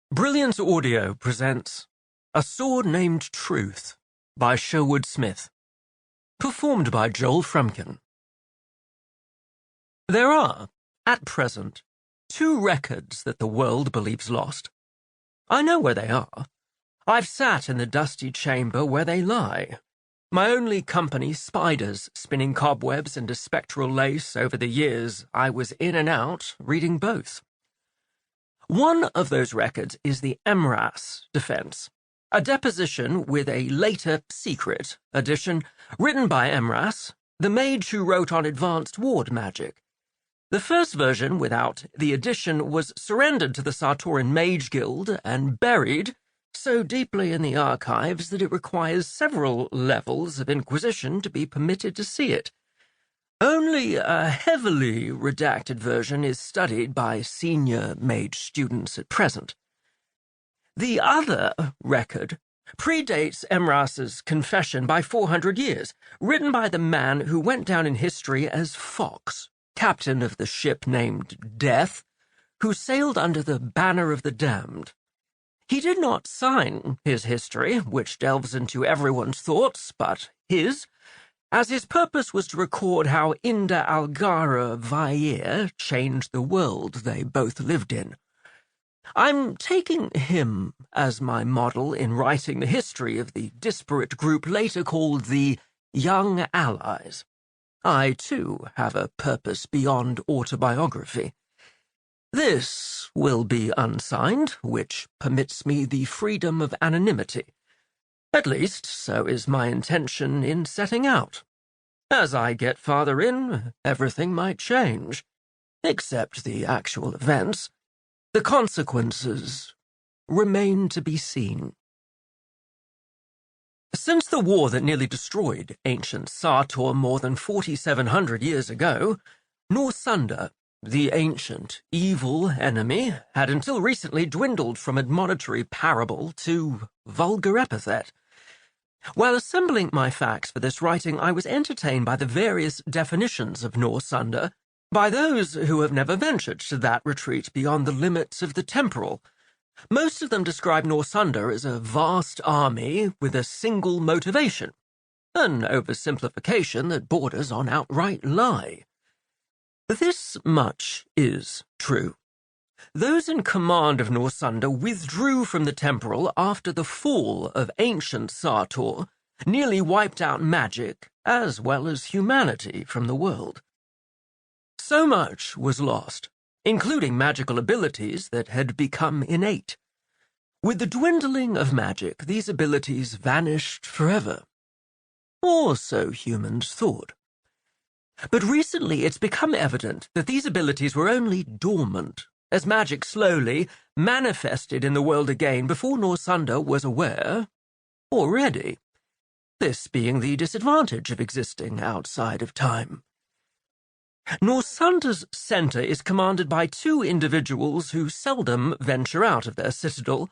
Brilliance Audio presents A Sword Named Truth by Sherwood Smith. Performed by Joel Frumkin. There are, at present, two records that the world believes lost. I know where they are. I've sat in the dusty chamber where they lie. My only company spiders spinning cobwebs into spectral lace over the years I was in and out reading both. One of those records is the Emras defense, a deposition with a later secret edition written by Emras, the mage who wrote on advanced ward magic. The first version, without the addition, was surrendered to the Sartorian Mage Guild and buried so deeply in the archives that it requires several levels of inquisition to be permitted to see it. Only a heavily redacted version is studied by senior mage students at present. The other record predates Emras's confession by 400 years, written by the man who went down in history as Fox, captain of the ship named Death, who sailed under the banner of the damned. He did not sign his history, which delves into everyone's thoughts but his, as his purpose was to record how Inda Algara Vair changed the world they both lived in. I'm taking him as my model in writing the history of the disparate group later called the Young Allies. I, too, have a purpose beyond autobiography. This will be unsigned, which permits me the freedom of anonymity. At least, so is my intention in setting out. As I get farther in, everything might change. Except the actual events. The consequences remain to be seen. Since the war that nearly destroyed ancient Sartor more than 4,700 years ago, Norsunder, the ancient, evil enemy, had until recently dwindled from admonitory parable to vulgar epithet. While assembling my facts for this writing, I was entertained by the various definitions of Norsunder by those who have never ventured to that retreat beyond the limits of the temporal. Most of them describe Norsunder as a vast army with a single motivation, an oversimplification that borders on outright lie. This much is true. Those in command of Norsunder withdrew from the temporal after the fall of ancient Sartor nearly wiped out magic as well as humanity from the world. So much was lost, including magical abilities that had become innate. With the dwindling of magic, these abilities vanished forever. Or so humans thought. But recently it's become evident that these abilities were only dormant, as magic slowly manifested in the world again before Norsunder was aware or ready, this being the disadvantage of existing outside of time. Norsunder's center is commanded by two individuals who seldom venture out of their citadel,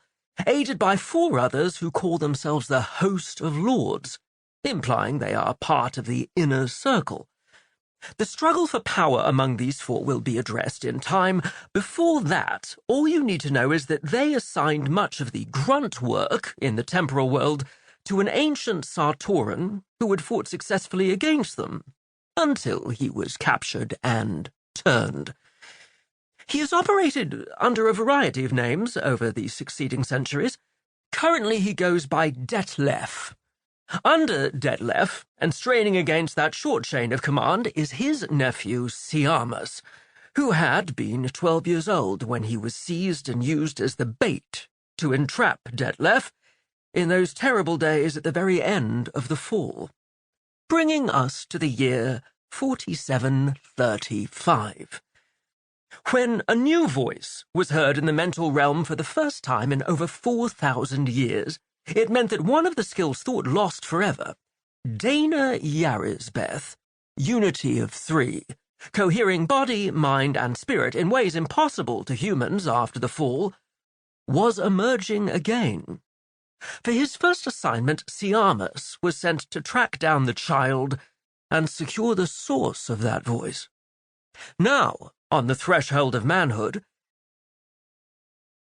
aided by four others who call themselves the Host of Lords, implying they are part of the inner circle. The struggle for power among these four will be addressed in time. Before that, all you need to know is that they assigned much of the grunt work in the temporal world to an ancient Sartoran who had fought successfully against them, until he was captured and turned. He has operated under a variety of names over the succeeding centuries. Currently he goes by Detlef. Under Detlef, and straining against that short chain of command, is his nephew Siamus, who had been 12 years old when he was seized and used as the bait to entrap Detlef in those terrible days at the very end of the fall, bringing us to the year 4735, when a new voice was heard in the mental realm for the first time in over 4,000 years. It meant that one of the skills thought lost forever, Dana Yarisbeth, unity of three, cohering body, mind, and spirit in ways impossible to humans after the fall, was emerging again. For his first assignment, Siamus was sent to track down the child and secure the source of that voice. Now, on the threshold of manhood,